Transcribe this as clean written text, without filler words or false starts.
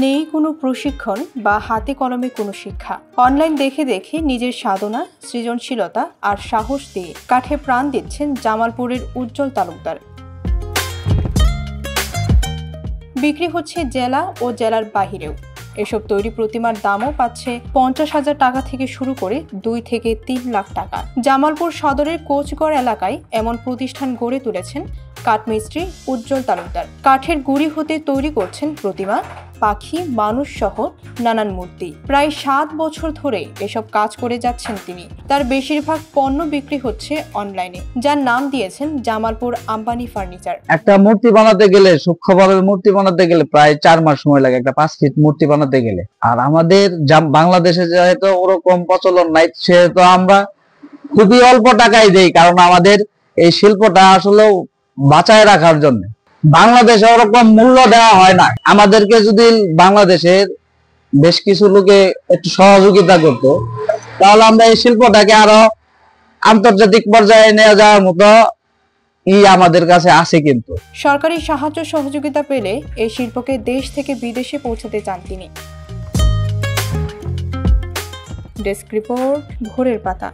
নেই কোনো প্রশিক্ষণ বা হাতে কলমে কোনো শিক্ষা। অনলাইন দেখে দেখে নিজের সাধনা, সৃজনশীলতা আর সাহস দিয়ে কাঠে প্রাণ দিচ্ছেন জামালপুরের উজ্জ্বল তালুকদার। বিক্রি হচ্ছে জেলা ও জেলার বাহিরেও। এসব তৈরি প্রতিমার দামও পাচ্ছে 50,000 টাকা থেকে শুরু করে 2 থেকে 3 লাখ টাকা। জামালপুর সদরের কোচগড় এলাকায় এমন প্রতিষ্ঠান গড়ে তুলেছেন কাঠমিস্ত্রি উজ্জ্বল তালুকদার। কাঠের গুঁড়ি হতে তৈরি করছেন প্রতিমা, পাখি, মানুষ সহ নানান মূর্তি। প্রায় 7 বছর ধরে এসব কাজ করে যাচ্ছেন তিনি। তার বেশিরভাগ পণ্য বিক্রি হচ্ছে অনলাইনে, যার নাম দিয়েছেন জামালপুর আম্বানি ফার্নিচার। একটা মূর্তি বানাতে গেলে, সূক্ষ্মভাবে মূর্তি বানাতে গেলে প্রায় 4 মাস সময় লাগে, একটা 5 ফিট মূর্তি বানাতে গেলে। আর আমাদের বাংলাদেশে যেহেতু ওরকম প্রচলন নাই, সেহেতু আমরা খুবই অল্প টাকায় দেই, কারণ আমাদের এই শিল্পটা আসলে বাঁচায় রাখার জন্য। বাংলাদেশে ওরকম মূল্য দেওয়া হয় না। আমাদেরকে যদি বাংলাদেশের বেশ কিছু লোকে একটু সহযোগিতা করতো, তাহলে আমরা এই শিল্পটাকে আরো আন্তর্জাতিক পর্যায়ে নিয়ে যাওয়ার মতো আমাদের কাছে আছে। কিন্তু সরকারি সাহায্য সহযোগিতা পেলে এই শিল্পকে দেশ থেকে বিদেশে পৌঁছাতে চান তিনি। ডেস্ক রিপোর্ট, ভোরের পাতা।